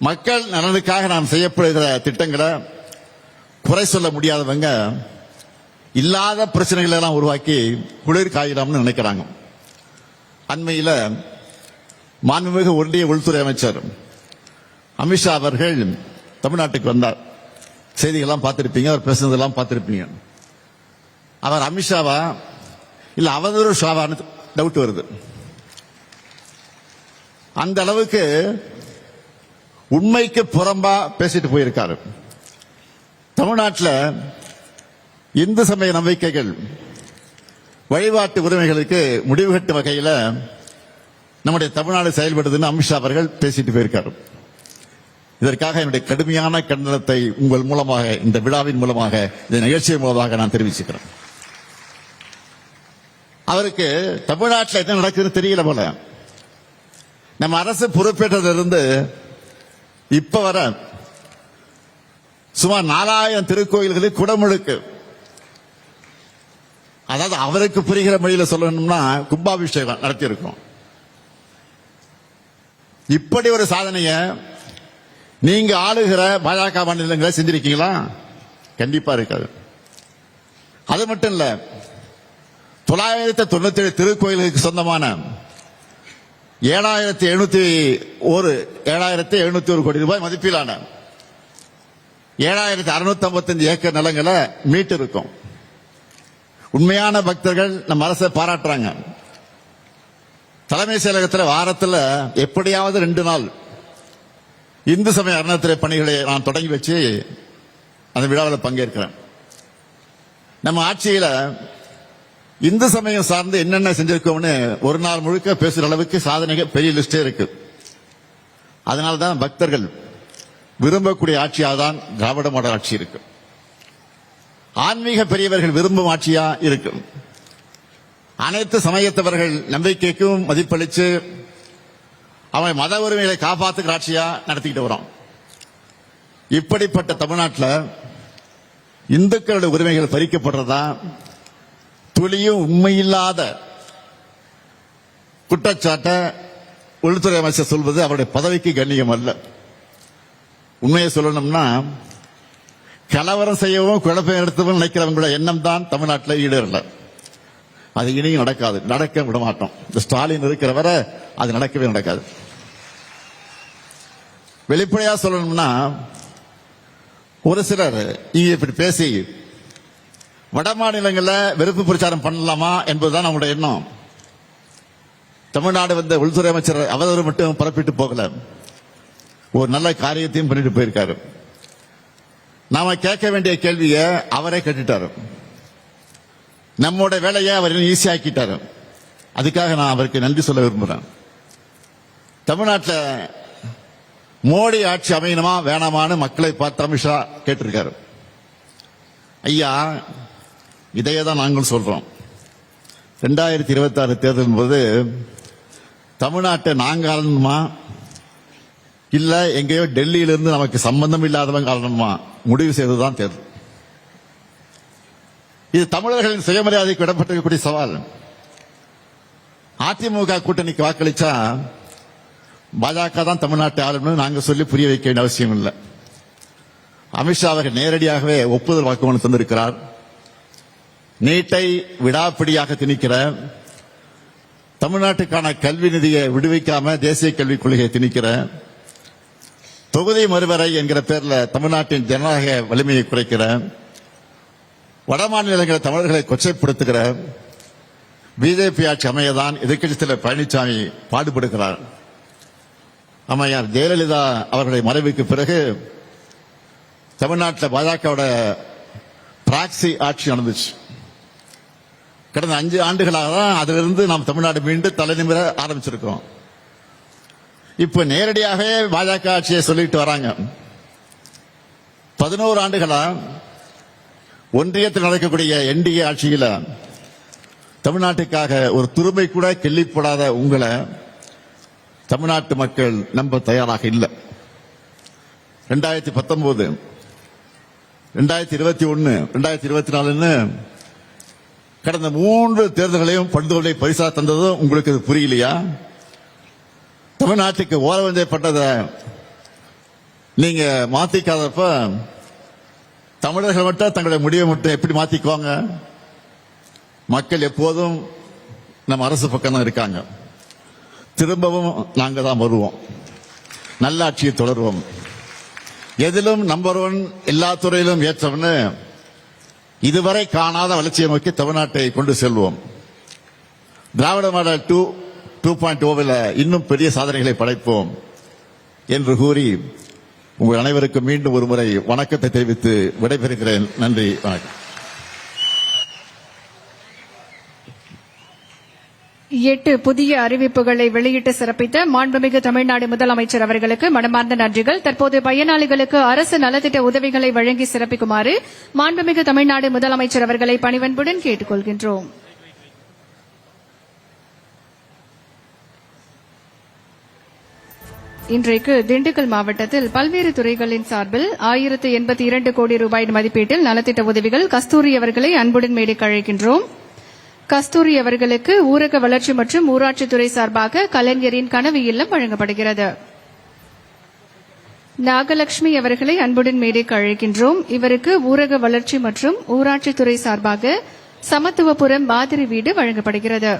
மக்கள் நலனுக்காக நாம் செய்யப்படுகிற திட்டங்களை குறை சொல்ல முடியாதவங்க இல்லாத பிரச்சனைகளை எல்லாம் உருவாக்கி குளிர் காயிலாம்னு நினைக்கிறாங்க. அண்மையில் மாண்புமிகு ஒன்றிய உள்துறை அமைச்சர் அமித்ஷா அவர்கள் தமிழ்நாட்டுக்கு வந்தார். செய்திகள்லாம் பார்த்திருப்பீங்க, அவர் பேசுனதெல்லாம் பார்த்திருப்பீங்க. அவர் அமித்ஷாவா இல்ல அவதூறு ஷாவான்னு டவுட் வருது. அந்த அளவுக்கு உண்மைக்கு புறம்பா பேசிட்டு போயிருக்காரு. தமிழ்நாட்டில் இந்து சமய நம்பிக்கைகள் வழிபாட்டு உரிமைகளுக்கு முடிவு கட்டும் வகையில் நம்முடைய தமிழ்நாடு செயல்படுதுன்னு அமித்ஷா அவர்கள் பேசிட்டு போயிருக்காரு. இதற்காக என்னுடைய கடுமையான கண்டனத்தை உங்கள் மூலமாக, இந்த விழாவின் மூலமாக, இந்த நிகழ்ச்சியின் மூலமாக நான் தெரிவிச்சுக்கிறேன். அவருக்கு தமிழ்நாட்டில் என்ன நடக்குதுன்னு தெரியல போல. நம்ம அரசு பொறுப்பேற்றதிலிருந்து இப்ப வர சுமார் 4000 திருக்கோயில்களில் குடமுழுக்கு, அதாவது அவருக்கு புரிகிற மொழியில சொல்லணும்னா கும்பாபிஷேகம் நடத்தியிருக்கோம். இப்படி ஒரு சாதனைய நீங்க ஆளுகிற பாஜக மாநிலங்களை செஞ்சிருக்கீங்களா? கண்டிப்பா இருக்காது. அது மட்டும் இல்ல, 997 திருக்கோயிலுக்கு சொந்தமான 7,701 கோடி ரூபாய் மதிப்பிலான 7,655 ஏக்கர் நிலங்களை மீட்டு இருக்கும். உண்மையான பக்தர்கள் நம்ம அரசை பாராட்டுறாங்க. தலைமை செயலகத்தில் வாரத்தில் எப்படியாவது 2 நாள் இந்து சமய அறநிலையத்துறை பணிகளை நான் தொடங்கி வச்சு அந்த விழாவில் பங்கேற்கிறேன். நம்ம ஆட்சியில இந்து சமயம் சார்ந்து என்னென்ன செஞ்சிருக்கோம்னு ஒரு நாள் முழுக்க பேசுற அளவுக்கு சாதனைகள் பெரிய லிஸ்டே இருக்கு. அதனால்தான் பக்தர்கள் விரும்பக்கூடிய ஆட்சியாக தான் திராவிட மாடல் ஆட்சி இருக்கு. ஆன்மீக பெரியவர்கள் விரும்பும் ஆட்சியா இருக்கு. அனைத்து சமயத்தவர்கள் நம்பிக்கைக்கும் மதிப்பளிச்சு அவன் மத உரிமைகளை காப்பாற்றுகிற ஆட்சியா நடத்திக்கிட்டு வரோம். இப்படிப்பட்ட தமிழ்நாட்டில் இந்துக்களுடைய உரிமைகள் பறிக்கப்படுறதா துளியும் உண்மையில்லாத குற்றச்சாட்டை உள்துறை அமைச்சர் சொல்வது அவருடைய பதவிக்கு கண்ணியம் அல்ல. உண்மையை சொல்லணும்னா கலவரம் செய்யவும் குழப்பம் எடுத்தவும் நினைக்கிறவங்களோட எண்ணம் தான் தமிழ்நாட்டில் ஈடேறல. அது இனியும் நடக்காது, நடக்க விட மாட்டோம். இந்த ஸ்டாலின் இருக்கிற வரை அது நடக்கவே நடக்காது. வெளிப்படையா சொல்லணும்னா ஒரு சிலர் இங்க இப்படி பேசி வட மாநிலங்களில் வெறுப்பு பிரச்சாரம் பண்ணலாமா என்பதுதான் நம்முடைய எண்ணம். தமிழ்நாடு வந்த உள்துறை அமைச்சர் அவதூறு மட்டும் பரப்பிட்டு போகல, ஒரு நல்ல காரியத்தையும் பண்ணிட்டு போயிருக்காரு. நாம கேட்க வேண்டிய கேள்வியை அவரே கேட்டுட்டாரு. நம்மோட வேலையை அவர் ஈஸியாக்கிட்டாரு. அதுக்காக நான் அவருக்கு நன்றி சொல்ல விரும்புகிறேன். தமிழ்நாட்டில் மோடி ஆட்சி அமையணுமா வேணாமான்னு மக்களை பார்த்து அமித்ஷா கேட்டிருக்காரு. ஐயா, இதையே தான் நாங்கள் சொல்றோம். 2026 தேர்தலின் போது தமிழ்நாட்டை நாங்க ஆளணுமா இல்ல எங்கேயோ டெல்லியிலிருந்து நமக்கு சம்பந்தம் இல்லாதவங்க ஆளணுமா முடிவு செய்வதுதான் தேர்தல். இது தமிழர்களின் சுயமரியாதைக்கு விடப்பட்டிருக்கக்கூடிய சவால். அதிமுக கூட்டணிக்கு வாக்களிச்சா பாஜக தான் தமிழ்நாட்டை ஆளணும்னு நாங்க சொல்லி புரிய வைக்க வேண்டிய அவசியம் இல்லை. அமித்ஷா அவர்கள் நேரடியாகவே ஒப்புதல் வாக்குமூலம் தந்திருக்கிறார். நீட்டை விடாப்பிடியாக திணிக்கிற, தமிழ்நாட்டுக்கான கல்வி நிதியை விடுவிக்காம தேசிய கல்விக் கொள்கையை திணிக்கிற, தொகுதி மறுவரை என்கிற பேர்ல தமிழ்நாட்டின் ஜனநாயக வலிமையை குறைக்கிற, வடமாநிலங்களை தமிழர்களை கொச்சைப்படுத்துகிற பிஜேபி ஆட்சி அமையதான் எதிர்க்கட்சித் தலைவர் பழனிசாமி பாடுபடுகிறார். அம்மையார் ஜெயலலிதா அவர்களுடைய மறைவுக்கு பிறகு தமிழ்நாட்டில் பாஜகவோட பிராக்சி ஆட்சி நடந்துச்சு. கடந்த 5 ஆண்டுகளாக தான் அதிலிருந்து நாம் தமிழ்நாடு மீண்டு தலைநிமிர ஆரம்பிச்சிருக்கிறோம். இப்ப நேரடியாகவே பாஜக ஆட்சியை சொல்லிட்டு வராங்க. 11 ஆண்டுகளா ஒன்றியத்தில் நடக்கக்கூடிய என்டிஏ ஆட்சியில் தமிழ்நாட்டுக்காக ஒரு துரும்பை கூட கிள்ளிப்படாத உங்களை தமிழ்நாட்டு மக்கள் நம்ப தயாராக இல்லை. 2019, 2021, 2024 கடந்த 3 தேர்தல்களையும் படுதோலை பரிசா தந்ததும் உங்களுக்கு புரியலையா? தமிழ்நாட்டுக்கு ஓரவஞ்சைப்பட்டதை நீங்க மாத்திக்காதப்ப தமிழர்கள் மட்டும் தங்களுடைய முடிவை மட்டும் எப்படி மாத்திக்குவாங்க? மக்கள் எப்போதும் நம்ம அரசு பக்கம் தான் இருக்காங்க. திரும்பவும் நாங்க தான் வருவோம். நல்ல ஆட்சியை தொடருவோம். எதிலும் நம்பர் 1, எல்லா துறையிலும் ஏற்றவன்னு இதுவரை காணாத வளர்ச்சியை நோக்கி தமிழ்நாட்டை கொண்டு செல்வோம். திராவிட மாடல் 2.0 இன்னும் பெரிய சாதனைகளை படைப்போம் என்று கூறி உங்கள் அனைவருக்கும் மீண்டும் ஒரு முறை வணக்கத்தை தெரிவித்து விடைபெறுகிறேன். நன்றி, வணக்கம். 8 புதிய அறிவிப்புகளை வெளியிட்டு சிறப்பித்த மாண்புமிகு தமிழ்நாடு முதலமைச்சர் அவர்களுக்கு மனமார்ந்த நன்றிகள். தற்போது பயனாளிகளுக்கு அரசு நலத்திட்ட உதவிகளை வழங்கி சிறப்பிக்குமாறு மாண்புமிகு தமிழ்நாடு முதலமைச்சர் அவர்களை பணிவன்புடன் கேட்டுக் கொள்கின்றோம். இன்றைக்கு திண்டுக்கல் மாவட்டத்தில் பல்வேறு துறைகளின் சார்பில் 1082 கோடி ரூபாய் மதிப்பீட்டில் நலத்திட்ட உதவிகள் கஸ்தூரி அவர்களை அன்புடன் மேடைக்கு அழைக்கின்றோம். கஸ்தூரி அவர்களுக்கு ஊரக வளர்ச்சி மற்றும் ஊராட்சித்துறை சார்பாக கலைஞரின் கனவு இல்லம் வழங்கப்படுகிறது. நாகலட்சுமி அவர்களை அன்புடன் மேடைக்கு அழைக்கின்றோம். இவருக்கு ஊரக வளர்ச்சி மற்றும் ஊராட்சித்துறை சார்பாக சமத்துவபுரம் மாதிரி வீடு வழங்கப்படுகிறது.